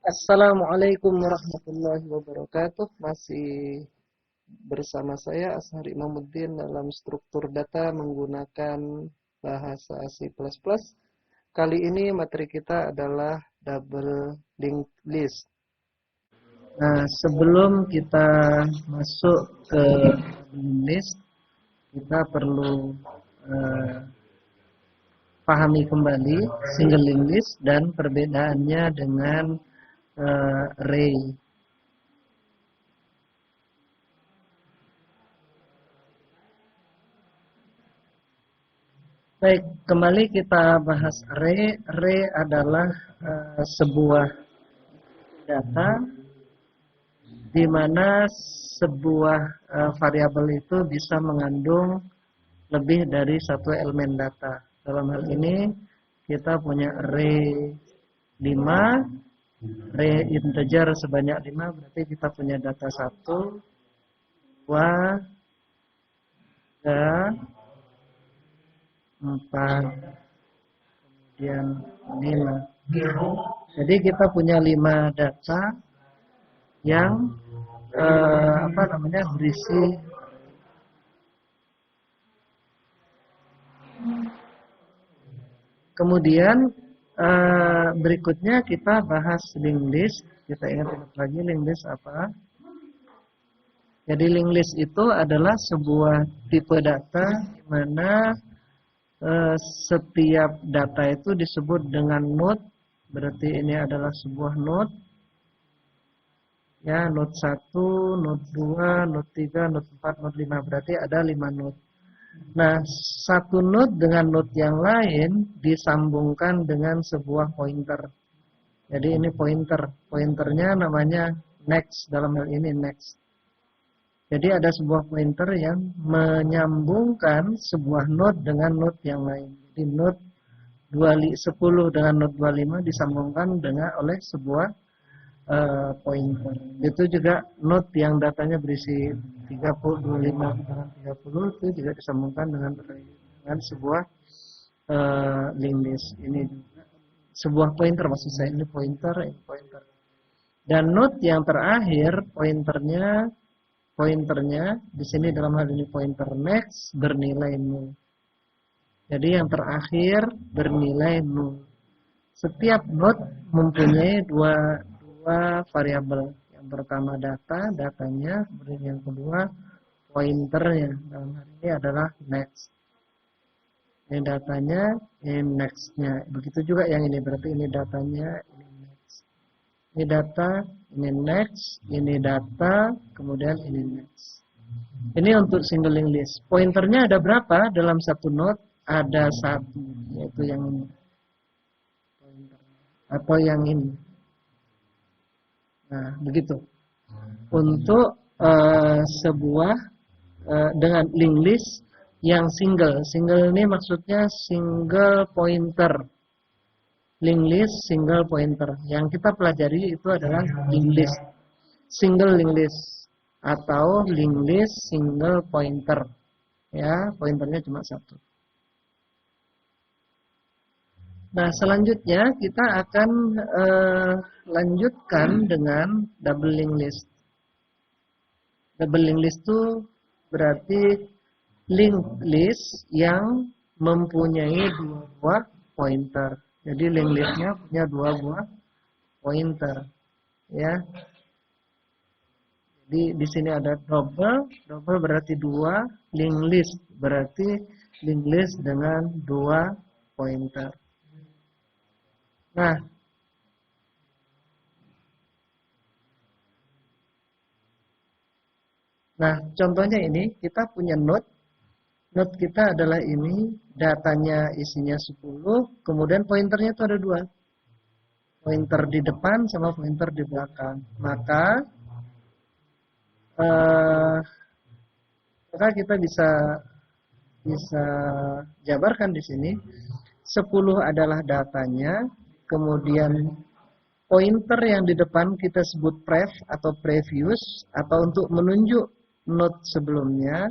Assalamualaikum warahmatullahi wabarakatuh. Masih bersama saya Ashar Imamuddin dalam struktur data menggunakan bahasa C++. Kali ini materi kita adalah double linked list. Nah, sebelum kita masuk ke linked list, kita perlu pahami kembali single linked list dan perbedaannya dengan array. Baik, kembali kita bahas array. Array adalah sebuah data di mana sebuah variabel itu bisa mengandung lebih dari satu elemen data. Dalam hal ini kita punya array 5, array integer sebanyak 5, berarti kita punya data 1, 2, 3, 4, kemudian 5. Jadi kita punya 5 data yang berisi kemudian berikutnya kita bahas linked list. Kita ingat lagi linked list apa? Jadi linked list itu adalah sebuah tipe data di mana setiap data itu disebut dengan node. Berarti ini adalah sebuah node. Ya, node 1, node 2, node 3, node 4, node 5. Berarti ada 5 node. Nah, satu node dengan node yang lain disambungkan dengan sebuah pointer. Jadi ini pointer. Pointernya namanya next, dalam hal ini next. Jadi ada sebuah pointer yang menyambungkan sebuah node dengan node yang lain. Jadi node 10 dengan node 25 disambungkan dengan oleh sebuah pointer. Itu juga node yang datanya berisi 30, 25 dengan 30 itu juga disambungkan dengan sebuah linked list. Ini juga sebuah pointer, maksud saya ini pointer, ini pointer. Dan node yang terakhir pointernya di sini dalam hal ini pointer next bernilai 0. Jadi yang terakhir bernilai 0. Setiap node mempunyai dua variabel. Yang pertama datanya, kemudian yang kedua pointernya. Dalam hal ini adalah next. Ini datanya, ini next-nya. Begitu juga yang ini, berarti ini datanya, ini next. Ini data, ini next, ini data, kemudian ini next. Ini untuk single linked list. Pointernya ada berapa dalam satu node? Ada 1, yaitu yang ini. Atau yang ini. Nah, begitu. Untuk sebuah dengan linked list yang single. Single ini maksudnya single pointer. Linked list single pointer. Yang kita pelajari itu adalah linked list. Single linked list atau linked list single pointer. Ya, pointernya cuma 1. Nah, selanjutnya kita akan lanjutkan dengan double linked list. Double linked list itu berarti linked list yang mempunyai 2 buah pointer. Jadi linked listnya punya 2 buah pointer, ya. Jadi di sini ada double berarti 2, linked list berarti linked list dengan 2 pointer. Nah, contohnya ini kita punya node. Node kita adalah ini, datanya isinya 10, kemudian pointernya itu ada 2. Pointer di depan sama pointer di belakang. Maka kita bisa jabarkan di sini. 10 adalah datanya, kemudian pointer yang di depan kita sebut pref atau previous atau untuk menunjuk node sebelumnya.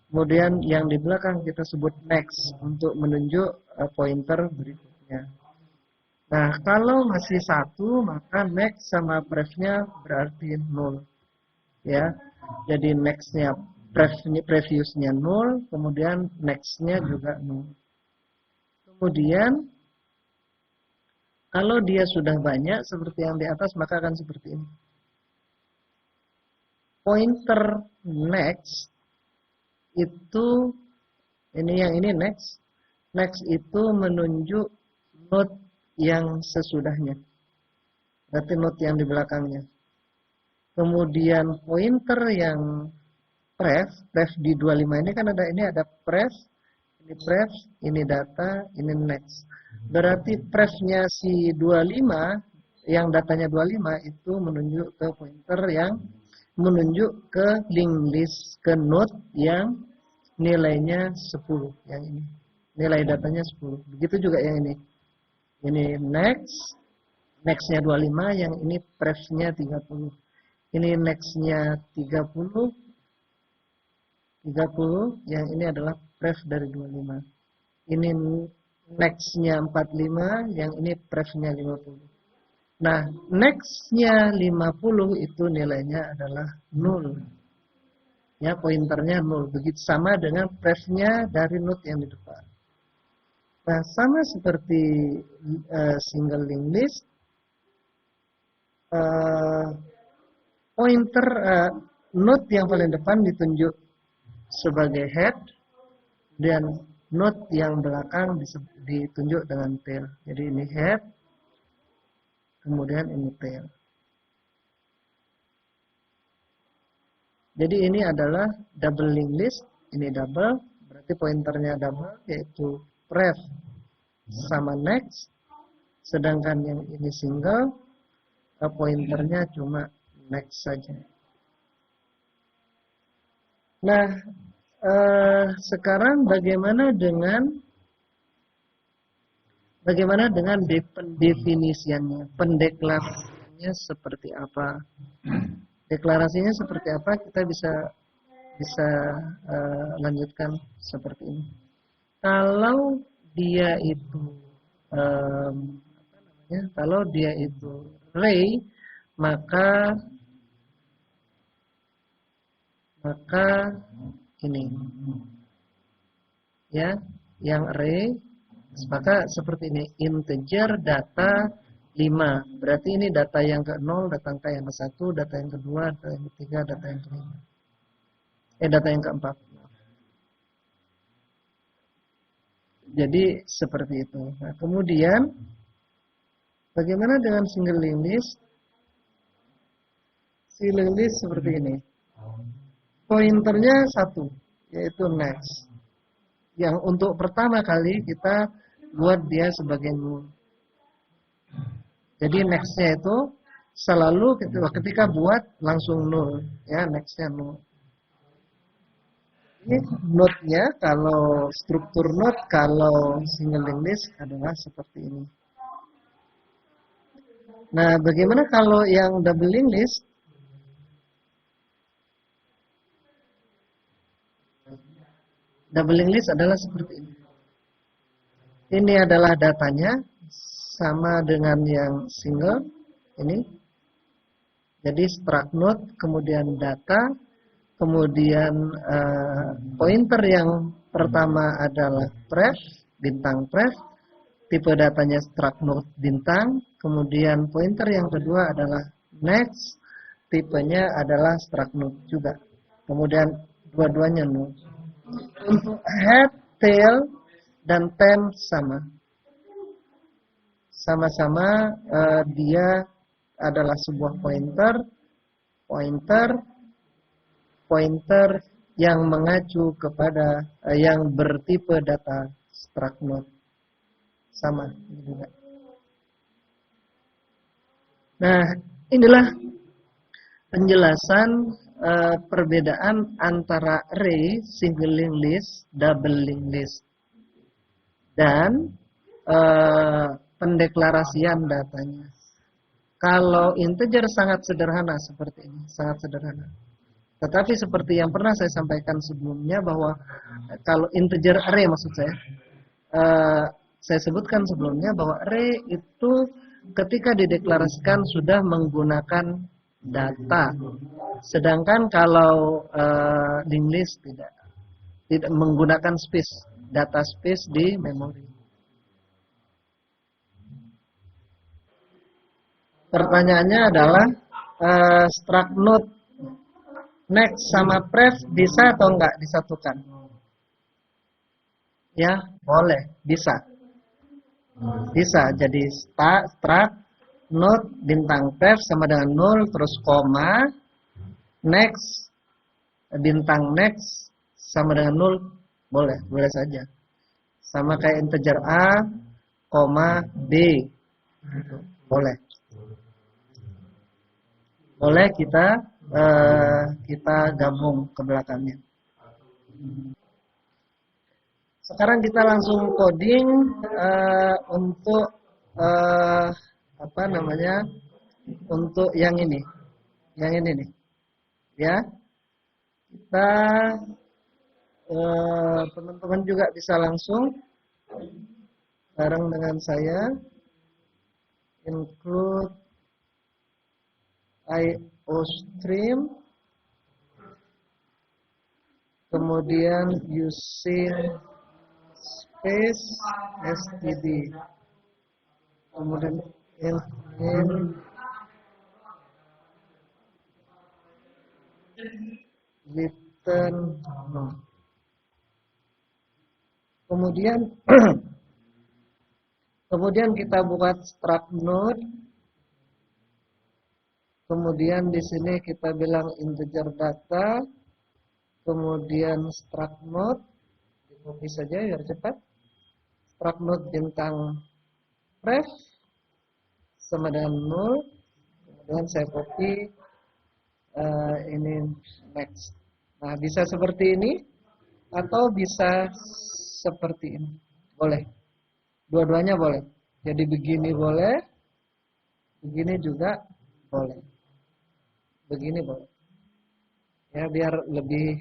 Kemudian yang di belakang kita sebut next untuk menunjuk pointer berikutnya. Nah, kalau masih 1, maka next sama prefnya berarti 0. Ya, jadi nextnya previousnya 0, kemudian nextnya juga 0. Kemudian kalau dia sudah banyak seperti yang di atas, maka akan seperti ini. Pointer next itu, ini next. Next itu menunjuk node yang sesudahnya. Berarti node yang di belakangnya. Kemudian pointer yang pref di 25 ini kan ada pref, ini data, ini next. Berarti prefnya si 25, yang datanya 25 itu menunjuk ke pointer yang menunjuk ke linked list, ke node yang nilainya 10, yang ini. Nilai datanya 10. Begitu juga yang ini. Ini nextnya 25, yang ini prefnya 30. Ini nextnya 30, yang ini adalah pref dari 25. Ini nextnya 45, yang ini prefnya 50. Nah, nextnya 50 itu nilainya adalah 0. Ya, pointernya 0. Begitu sama dengan prefnya dari node yang di depan. Nah, sama seperti single linked list, pointer node yang paling depan ditunjuk sebagai head, dan node yang belakang ditunjuk dengan tail. Jadi ini head, kemudian ini tail. Jadi ini adalah double linked list, ini double, berarti pointernya double, yaitu pref sama next, sedangkan yang ini single, pointernya cuma next saja. Nah, sekarang bagaimana dengan pendefinisiannya, pendeklarasiannya seperti apa? Deklarasinya seperti apa? Kita bisa lanjutkan seperti ini. Kalau dia itu kalau dia itu ray, maka ini ya, yang array, maka seperti ini, integer data 5. Berarti ini data yang ke-0, data yang ke-1, data yang kedua, data yang ketiga, data yang kelima. Data yang keempat. Jadi seperti itu. Nah, kemudian bagaimana dengan single linked list? Single list seperti ini. Pointernya 1, yaitu next. Yang untuk pertama kali kita buat dia sebagai null. Jadi nextnya itu selalu ketika buat langsung null, ya, nextnya null. Ini node-nya, kalau struktur node, kalau single linked list adalah seperti ini. Nah, bagaimana kalau yang double linked list? Double linked list adalah seperti ini. Ini adalah datanya, sama dengan yang single ini. Jadi struct node, kemudian data, kemudian pointer yang pertama adalah pref, bintang pref, tipe datanya struct node bintang, kemudian pointer yang kedua adalah next, tipenya adalah struct node juga. Kemudian dua-duanya null. Untuk head, tail, dan temp sama-sama dia adalah sebuah pointer yang mengacu kepada yang bertipe data struct node, sama juga. Nah, inilah penjelasan perbedaan antara array, single linked list, double linked list, dan pendeklarasian datanya. Kalau integer sangat sederhana seperti ini, sangat sederhana. Tetapi seperti yang pernah saya sampaikan sebelumnya, bahwa kalau integer array maksud saya, saya sebutkan sebelumnya bahwa array itu ketika dideklarasikan sudah menggunakan data. Sedangkan kalau linked list tidak menggunakan space, data space di memori. Pertanyaannya adalah struct node next sama pref bisa atau enggak disatukan? Ya, boleh, bisa. Bisa. Jadi struct node bintang pref sama dengan 0 terus koma next bintang next sama dengan 0 boleh, boleh saja. Sama kayak integer A, koma B. Boleh. Boleh kita gabung ke belakangnya. Sekarang kita langsung coding untuk apa namanya? Untuk yang ini. Yang ini nih. Ya. Kita teman-teman juga bisa langsung bareng dengan saya include IOStream, kemudian using space std, kemudian in return no. Kemudian kita buat struct node. Kemudian di sini kita bilang integer data. Kemudian struct node. Copy saja biar cepat. Struct node bintang ref sama dengan 0. Kemudian saya copy ini next. Nah, bisa seperti ini atau bisa seperti ini. Boleh. Dua-duanya boleh. Jadi begini boleh. Begini juga boleh. Begini boleh. Ya, biar lebih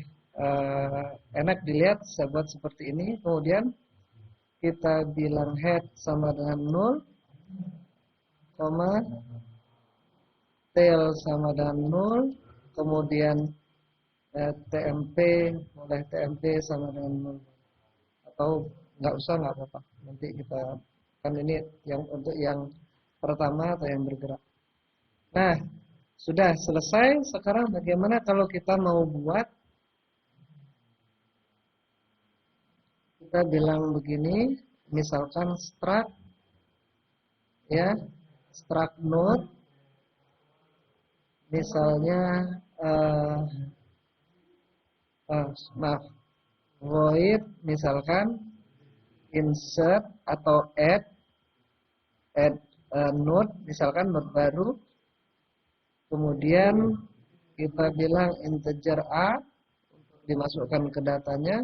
enak dilihat, saya buat seperti ini. Kemudian kita bilang head sama dengan 0, koma tail sama dengan 0, kemudian TMP boleh TMP sama dengan 0, atau nggak usah, nggak apa-apa. Nanti kita kan ini yang untuk yang pertama atau yang bergerak. Nah, sudah selesai. Sekarang bagaimana kalau kita mau buat? Kita bilang begini, misalkan struct, ya, struct node, misalnya, maaf, void, misalkan insert atau add node, misalkan node baru. Kemudian kita bilang integer A untuk dimasukkan ke datanya.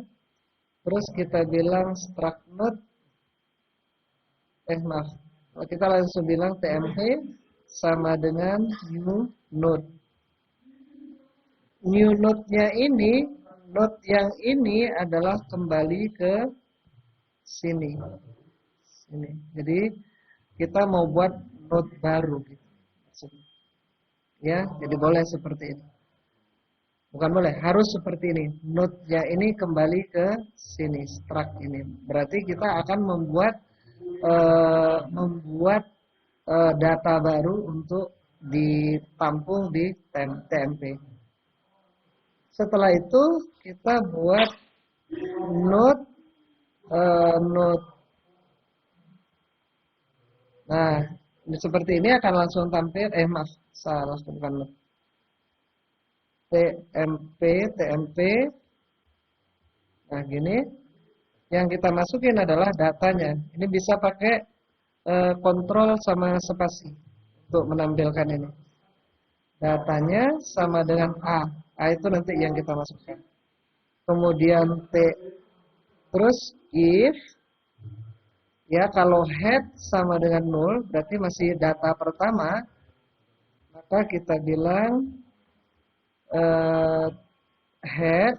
Terus kita bilang struct node. Maaf. Kita langsung bilang tmp sama dengan new node. New node-nya ini, node yang ini adalah kembali ke sini. Jadi kita mau buat node baru gitu. Ya, jadi boleh seperti ini. Bukan boleh, harus seperti ini. Node-nya ini kembali ke sini, struct ini. Berarti kita akan membuat data baru untuk ditampung di TMP. Setelah itu kita buat node. Nah, seperti ini akan langsung tampil. Maaf, salah, bukan node. TMP. Nah, gini. Yang kita masukin adalah datanya. Ini bisa pakai kontrol sama spasi untuk menampilkan ini. Datanya sama dengan A. A itu nanti yang kita masukkan. Kemudian T. Terus if. Ya, kalau head sama dengan 0, berarti masih data pertama. Maka kita bilang head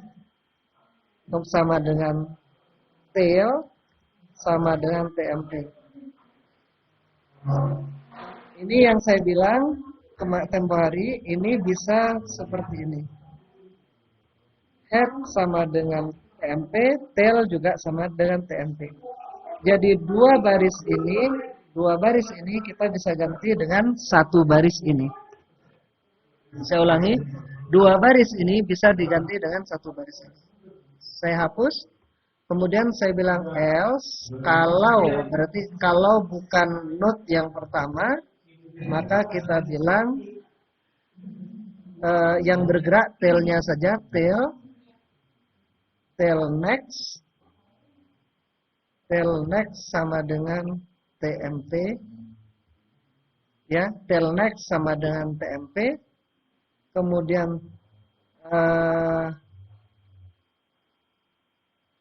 sama dengan tail sama dengan TMP. Ini yang saya bilang tempo hari, ini bisa seperti ini. Head sama dengan TMP, tail juga sama dengan TMP. Jadi dua baris ini kita bisa ganti dengan satu baris ini. Saya ulangi, dua baris ini bisa diganti dengan satu baris ini. Saya hapus, kemudian saya bilang else, berarti kalau bukan node yang pertama, maka kita bilang yang bergerak tailnya saja, tail next sama dengan TMP, ya, tail next sama dengan TMP, kemudian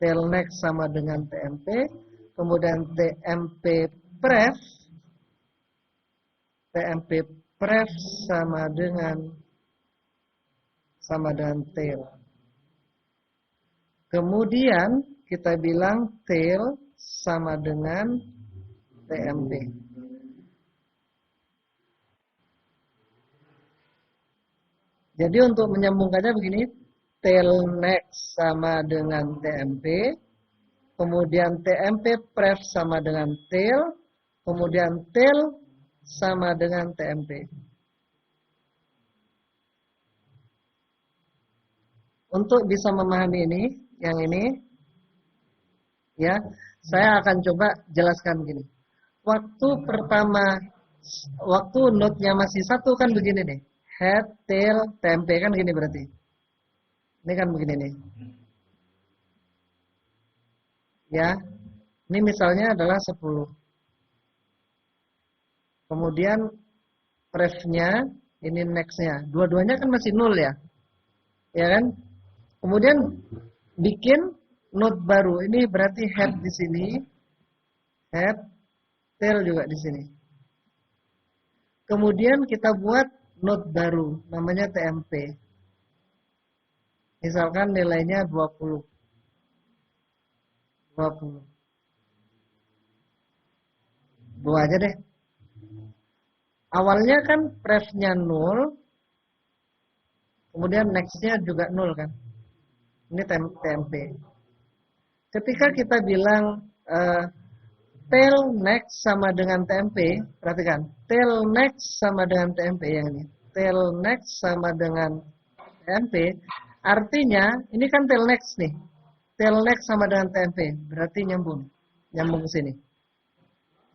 tail next sama dengan TMP, kemudian TMP pref sama dengan tail. Kemudian kita bilang tail sama dengan TMP. Jadi untuk menyambungkannya begini, tail next sama dengan TMP, kemudian TMP pref sama dengan tail, kemudian tail sama dengan TMP. Untuk bisa memahami ini, yang ini, ya, saya akan coba jelaskan gini. Waktu node-nya masih satu kan begini nih, head, tail, TMP kan gini berarti. Ini kan begini nih. Ya, ini misalnya adalah 10. Kemudian pref-nya, ini next-nya. Dua-duanya kan masih 0 ya. Ya kan? Kemudian bikin node baru. Ini berarti head di sini. Head, tail juga di sini. Kemudian kita buat node baru. Namanya TMP. Misalkan nilainya 20. 2 aja deh. Awalnya kan pref-nya 0, kemudian next-nya juga 0 kan. Ini TMP. Ketika kita bilang tail next sama dengan TMP, perhatikan, tail next sama dengan TMP yang ini. Tail next sama dengan TMP, artinya ini kan tail next nih. Tail next sama dengan TMP, berarti nyambung ke sini.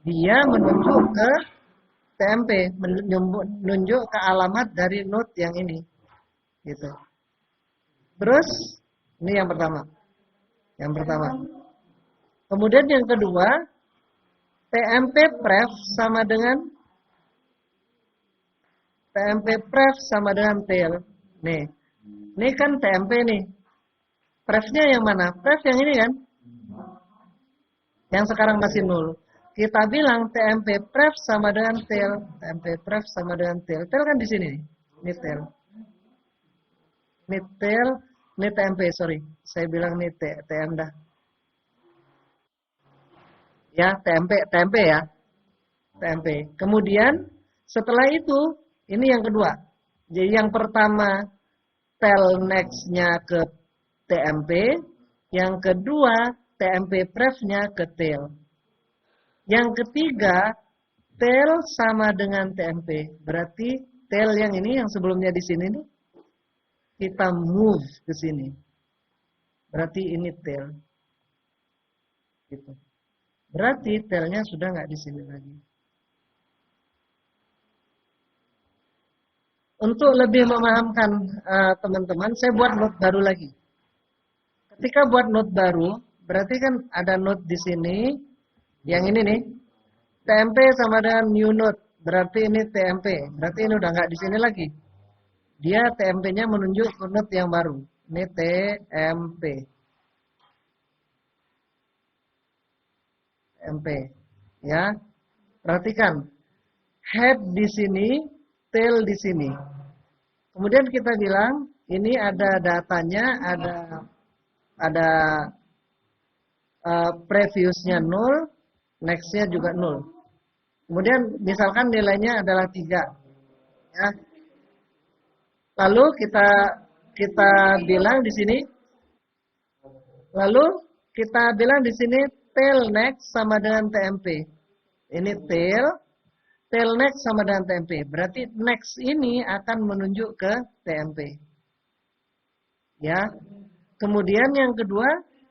Dia menunjuk ke TMP, menunjuk ke alamat dari node yang ini. Gitu. Terus ini yang pertama. Kemudian yang kedua, TMP pref sama dengan tail. Nih. Ini kan TMP nih. Pref-nya yang mana? Pref yang ini kan? Yang sekarang masih 0. Kita bilang TMP pref sama dengan tail. TMP pref sama dengan tail. Tail kan di sini nih. Ini tail. Ini tail, ini TMP, sorry. Saya bilang ini TM dah. Ya, TMP ya. TMP. Kemudian setelah itu, ini yang kedua. Jadi yang pertama tail next-nya ke TMP, yang kedua TMP pref-nya ke tail. Yang ketiga, tail sama dengan TMP. Berarti tail yang ini, yang sebelumnya di sini nih, kita move ke sini. Berarti ini tail. Gitu. Berarti tailnya sudah nggak di sini lagi. Untuk lebih memahamkan teman-teman, saya buat node baru lagi. Ketika buat node baru, berarti kan ada node di sini. Yang ini nih, TMP sama dengan new node, berarti ini TMP, berarti ini udah nggak di sini lagi. Dia TMP-nya menunjuk ke node yang baru. Ini TMP. Ya, perhatikan, head di sini, tail di sini. Kemudian kita bilang, ini ada datanya, ada Previousnya 0, nextnya juga 0. Kemudian misalkan nilainya adalah 3. Ya. Lalu kita bilang di sini, lalu kita bilang di sini tail next sama dengan TMP. Ini tail next sama dengan TMP. Berarti next ini akan menunjuk ke TMP. Ya. Kemudian yang kedua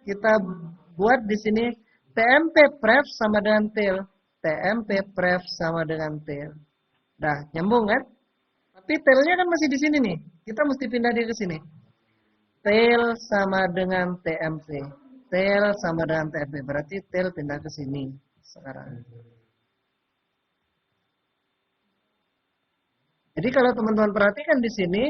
kita buat di sini TMP pref sama dengan tail. TMP pref sama dengan tail. Dah, nyambung kan? Tapi tailnya kan masih di sini nih. Kita mesti pindah dia ke sini. Tail sama dengan TMP. Tail sama dengan TMP. Berarti tail pindah ke sini sekarang. Jadi kalau teman-teman perhatikan di sini,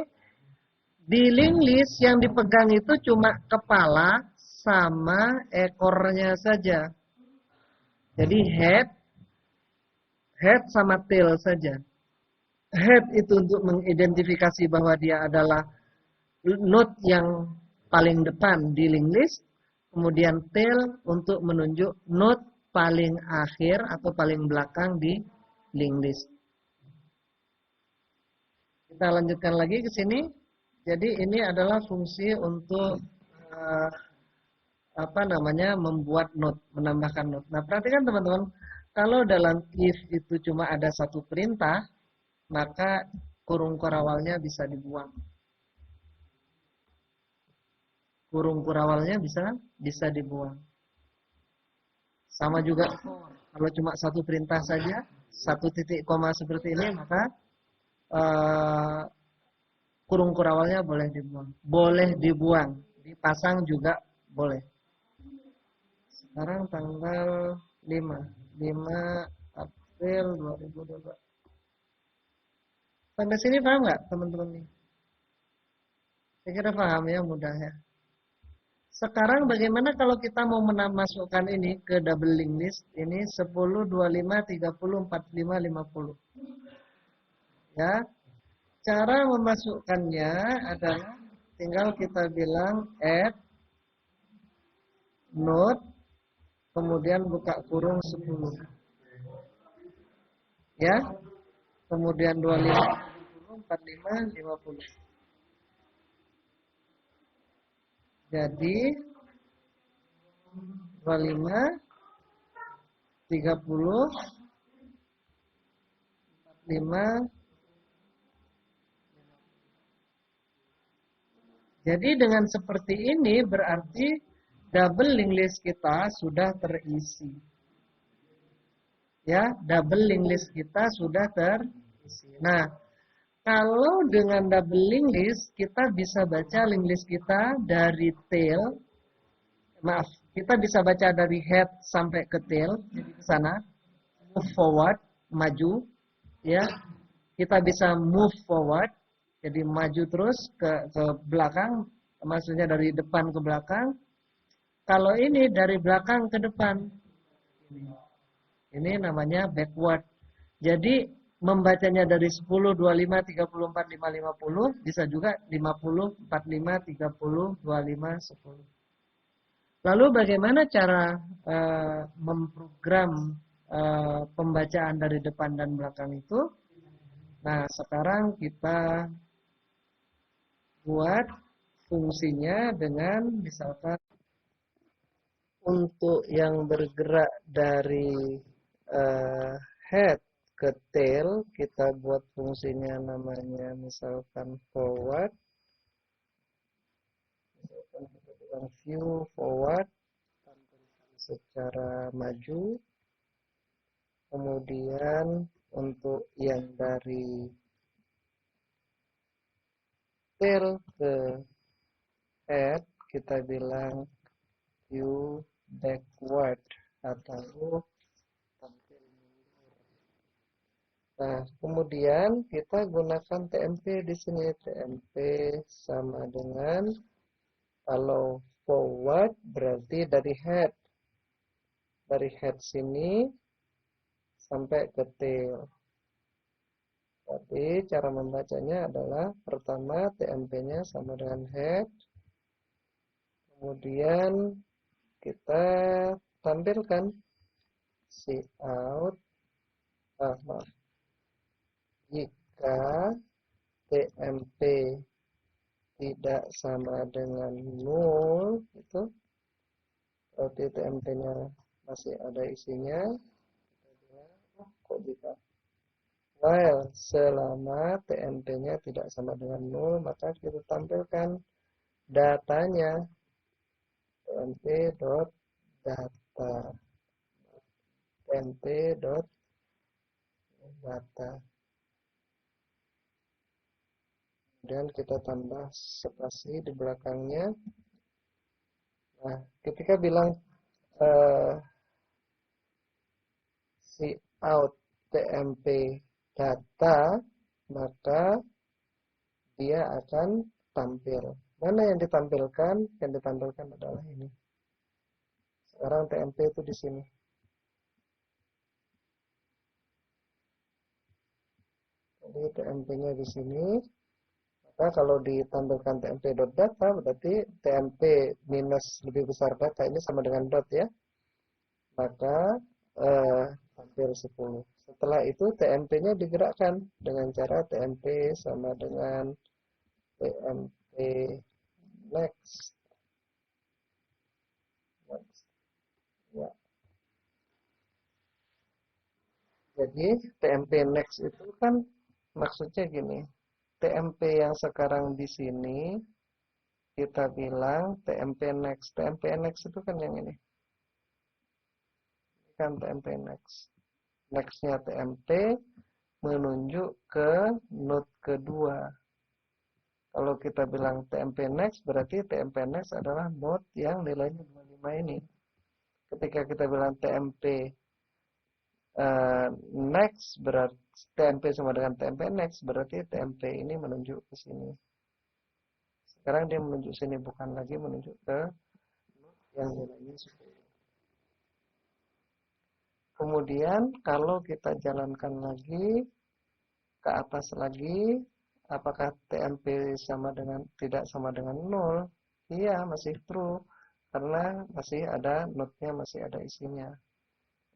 di link list yang dipegang itu cuma kepala sama ekornya saja. Jadi head sama tail saja. Head itu untuk mengidentifikasi bahwa dia adalah node yang paling depan di link list. Kemudian tail untuk menunjuk node paling akhir atau paling belakang di link list. Kita lanjutkan lagi ke sini. Jadi ini adalah fungsi untuk membuat node, menambahkan node. Nah, perhatikan teman-teman, kalau dalam if itu cuma ada satu perintah, maka kurung kurawalnya bisa dibuang. Kurung kurawalnya bisa dibuang. Sama juga kalau cuma satu perintah saja, satu titik koma seperti ini, maka kurung kurawalnya boleh dibuang. Boleh dibuang, dipasang juga boleh. Sekarang tanggal 5 April 2022. Sampai sini paham nggak teman-teman nih? Saya kira paham ya, mudah ya. Sekarang bagaimana kalau kita mau memasukkan ini ke double link list? Ini 10, 25, 30, 45, 50. Ya. Cara memasukkannya adalah tinggal kita bilang add node, kemudian buka kurung 10. Ya. Kemudian 25, 30, 45, 50. Jadi 25, 30, 45. Jadi dengan seperti ini berarti double link list kita sudah terisi. Ya, double link list kita sudah terisi. Nah, kalau dengan double link list kita bisa baca link list kita dari tail. Maaf, kita bisa baca dari head sampai ke tail, jadi ke sana. Move forward, maju, ya. Kita bisa move forward, jadi maju terus ke belakang, maksudnya dari depan ke belakang. Kalau ini dari belakang ke depan, ini namanya backward. Jadi membacanya dari 10, 25, 30, 45, 50, bisa juga 50, 45, 30, 25, 10. Lalu bagaimana cara memprogram pembacaan dari depan dan belakang itu? Nah, sekarang kita buat fungsinya dengan misalkan untuk yang bergerak dari head ke tail, kita buat fungsinya namanya misalkan forward. Misalkan kita bilang view forward secara maju. Kemudian untuk yang dari tail ke head kita bilang view backward atau tampil mundur. Nah, kemudian kita gunakan TMP di sini. TMP sama dengan kalau forward berarti dari head. Dari head sini sampai ke tail. Jadi cara membacanya adalah pertama TMP-nya sama dengan head. Kemudian kita tampilkan cout, maaf, jika TMP tidak sama dengan 0, itu berarti TMP-nya masih ada isinya. Kok bisa? While selama TMP-nya tidak sama dengan 0, maka kita tampilkan datanya tmp.data, tmp.data. Kemudian kita tambah spasi di belakangnya. Nah, ketika bilang cout tmp data, maka dia akan tampil. Mana yang ditampilkan? Yang ditampilkan adalah ini. Sekarang tmp itu di sini. Jadi tmp-nya di sini. Maka kalau ditampilkan tmp.data, berarti tmp minus lebih besar data ini sama dengan dot ya. Maka tampil 10. Setelah itu tmp-nya digerakkan dengan cara tmp sama dengan tmp next. Ya. Jadi tmp next itu kan maksudnya gini. TMP yang sekarang di sini kita bilang TMP next. TMP next itu kan yang ini. Ini kan TMP next. Next-nya TMP menunjuk ke node kedua. Kalau kita bilang TMP next, berarti TMP next adalah node yang nilainya 25 ini. Ketika kita bilang TMP next, berarti TMP sama dengan TMP next, berarti TMP ini menunjuk ke sini. Sekarang dia menunjuk sini, bukan lagi menunjuk ke yang nilainya 10. Kemudian kalau kita jalankan lagi ke atas lagi, apakah TMP sama dengan tidak sama dengan 0? Iya, masih true karena masih ada node-nya, masih ada isinya.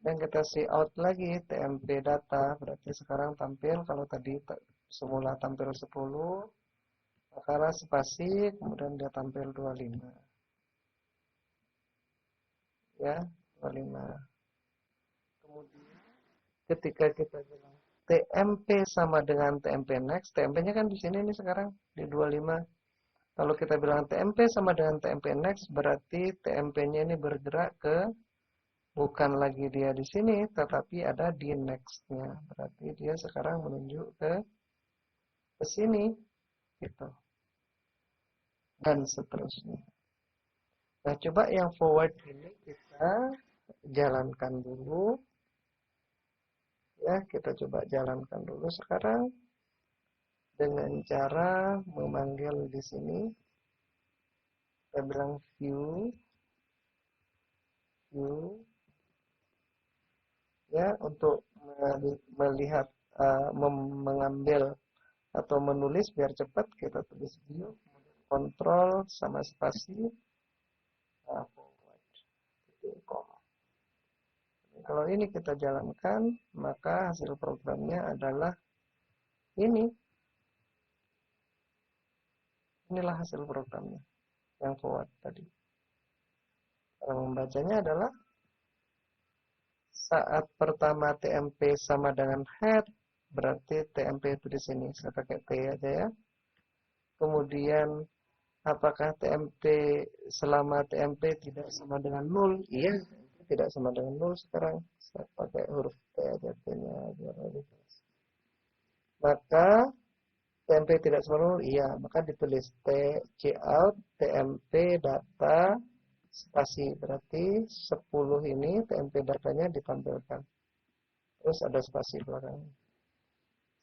Dan kita see out lagi TMP data, berarti sekarang tampil, kalau tadi semula tampil 10, maka spasi, kemudian dia tampil 25. Ya, 25. Kemudian ketika kita bilang TMP sama dengan TMP next, TMP-nya kan di sini nih sekarang di 25. Kalau kita bilang TMP sama dengan TMP next, berarti TMP-nya ini bergerak ke bukan lagi dia di sini, tetapi ada di next-nya. Berarti dia sekarang menunjuk ke sini, gitu. Dan seterusnya. Nah, coba yang forward ini kita jalankan dulu. Ya, kita coba jalankan dulu sekarang dengan cara memanggil di sini. Kita bilang view, ya, untuk melihat, mengambil atau menulis biar cepat, kita tulis view, kontrol sama spasi, forward, koma. Kalau ini kita jalankan, maka hasil programnya adalah ini. Inilah hasil programnya yang forward tadi. Cara membacanya adalah saat pertama TMP sama dengan head, berarti TMP itu di sini. Saya pakai T aja ya. Kemudian apakah TMP selama TMP tidak sama dengan 0? Iya, tidak sama dengan 0 sekarang. Saya pakai huruf T aja, T-nya biar lebih jelas. Maka TMP tidak sama 0, iya, maka ditulis cout TMP data spasi, berarti 10 ini TMP datanya ditampilkan. Terus ada spasi belakangnya.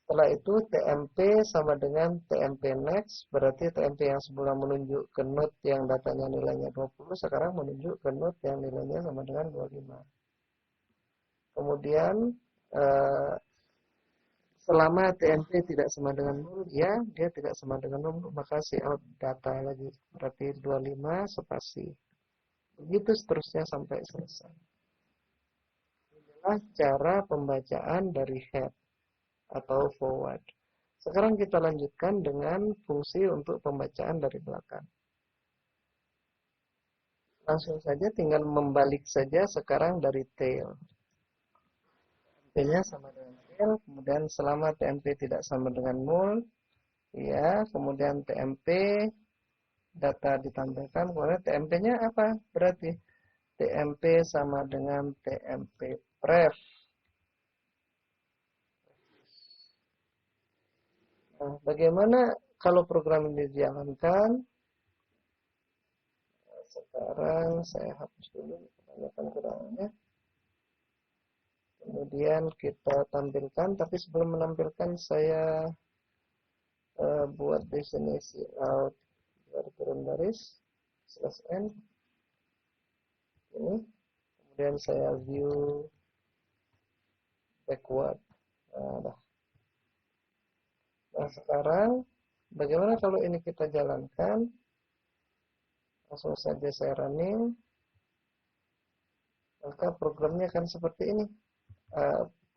Setelah itu TMP sama dengan TMP next, berarti TMP yang sebelum menunjuk ke node yang datanya nilainya 20, sekarang menunjuk ke node yang nilainya sama dengan 25. Kemudian selama TMP tidak sama dengan 0, ya, dia tidak sama dengan 0, maka cout data lagi. Berarti 25 spasi. Begitu seterusnya sampai selesai. Inilah cara pembacaan dari head atau forward. Sekarang kita lanjutkan dengan fungsi untuk pembacaan dari belakang. Langsung saja tinggal membalik saja sekarang dari tail. TMP-nya sama dengan tail, kemudian selama TMP tidak sama dengan null, ya, kemudian TMP data ditampilkan, kemudian TMP-nya apa? Berarti TMP sama dengan TMP pref. Nah, bagaimana kalau program ini dijalankan? Sekarang saya hapus dulu kebanyakan-kebanyakannya. Kemudian kita tampilkan, tapi sebelum menampilkan saya buat definisi out dari turun baris /n ini. Kemudian saya view backward. Nah, sekarang bagaimana kalau ini kita jalankan? Langsung saja saya running. Maka programnya akan seperti ini.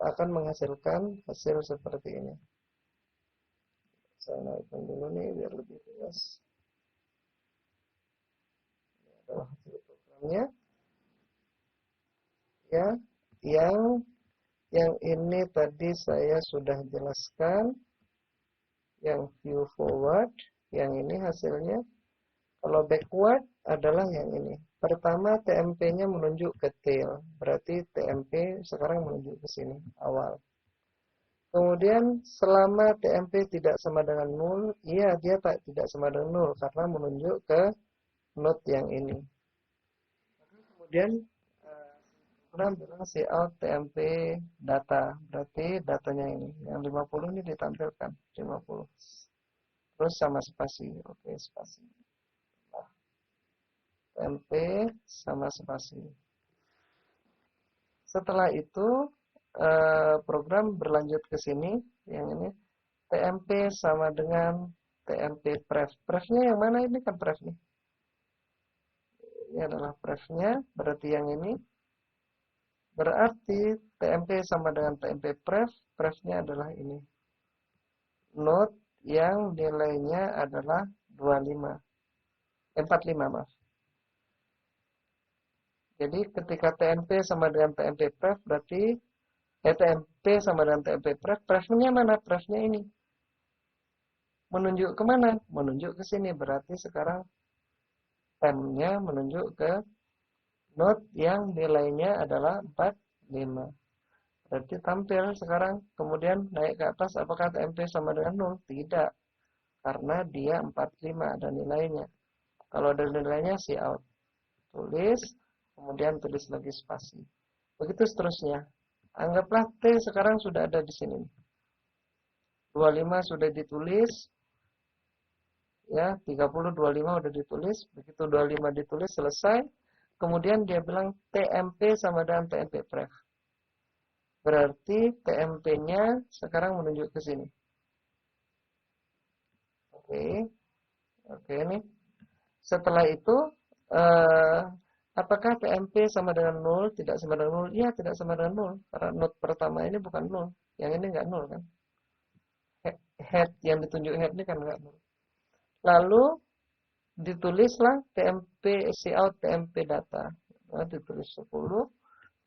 Akan menghasilkan hasil seperti ini. Saya naikkan dulu nih biar lebih jelas. Ini adalah hasil programnya. Ya, yang ini tadi saya sudah jelaskan. Yang view forward, yang ini hasilnya. Kalau backward adalah yang ini. Pertama TMP-nya menunjuk ke tail, berarti TMP sekarang menunjuk ke sini, awal. Kemudian selama TMP tidak sama dengan 0, iya dia tidak sama dengan 0 karena menunjuk ke node yang ini. Kemudian program bilang cout TMP data, berarti datanya ini. Yang 50 ini ditampilkan, 50. Terus sama spasi, oke spasi. TMP sama spasi. Setelah itu program berlanjut ke sini, yang ini TMP sama dengan TMP pref. Prefnya yang mana ini kan pref nih. Ini adalah prefnya, berarti yang ini. Berarti TMP sama dengan TMP pref, prefnya adalah ini. Node yang nilainya adalah 45. 45 maaf. Jadi ketika TMP sama dengan TMP pref berarti TMP sama dengan TMP pref, prefnya mana? Prefnya ini. Menunjuk ke mana? Menunjuk ke sini. Berarti sekarang temnya menunjuk ke node yang nilainya adalah 45. Berarti tampil sekarang. Kemudian naik ke atas. Apakah TMP sama dengan 0? Tidak. Karena dia 45 ada nilainya. Kalau ada nilainya cout. Tulis. Kemudian tulis lagi spasi. Begitu seterusnya. Anggaplah T sekarang sudah ada di sini. 25 sudah ditulis. Ya, 30, 25 sudah ditulis. Begitu 25 ditulis, selesai. Kemudian dia bilang TMP sama dengan TMP pref. Berarti TMP-nya sekarang menunjuk ke sini. Oke nih. Setelah itu, apakah TMP sama dengan 0? Tidak sama dengan 0? Iya, tidak sama dengan 0. Karena node pertama ini bukan 0. Yang ini enggak 0 kan? Head, yang ditunjuk head ini kan enggak 0. Lalu, ditulislah TMP cout TMP data. Nah, ditulis 10.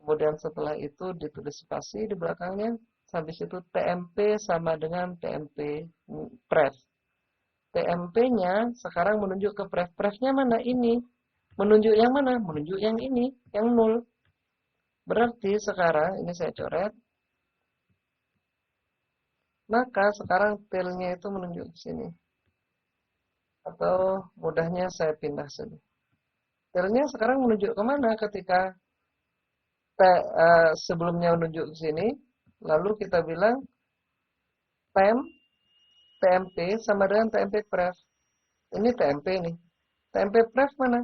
Kemudian setelah itu ditulis spasi di belakangnya. Habis itu TMP sama dengan TMP pref. TMP-nya sekarang menunjuk ke pref. Prefnya mana? Ini. Menunjuk yang mana? Menunjuk yang ini, yang 0. Berarti sekarang, ini saya coret. Maka sekarang tail-nya itu menunjuk ke sini. Atau mudahnya saya pindah sini. Tail-nya sekarang menunjuk ke mana ketika sebelumnya menunjuk ke sini. Lalu kita bilang TMP sama dengan TMP pref. Ini TMP nih. TMP pref mana?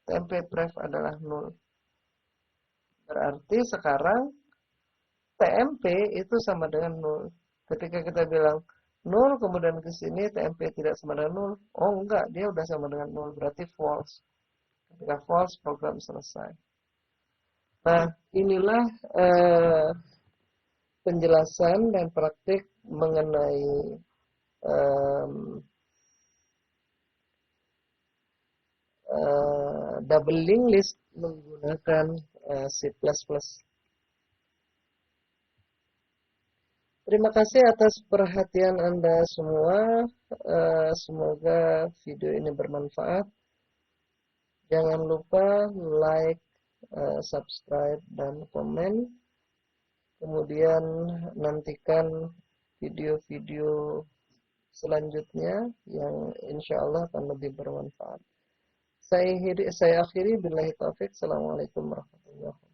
TMP pref adalah 0. Berarti sekarang TMP itu sama dengan 0. Ketika kita bilang 0 kemudian ke sini TMP tidak sama dengan 0. Oh enggak, dia udah sama dengan 0. Berarti false. Ketika false, program selesai. Nah, inilah penjelasan dan praktik mengenai double linked list menggunakan C++. Terima kasih atas perhatian Anda semua. Semoga video ini bermanfaat. Jangan lupa like, subscribe, dan komen. Kemudian nantikan video-video selanjutnya yang insya Allah akan lebih bermanfaat. Saya akhiri billahi taufik. Assalamualaikum warahmatullahi wabarakatuh.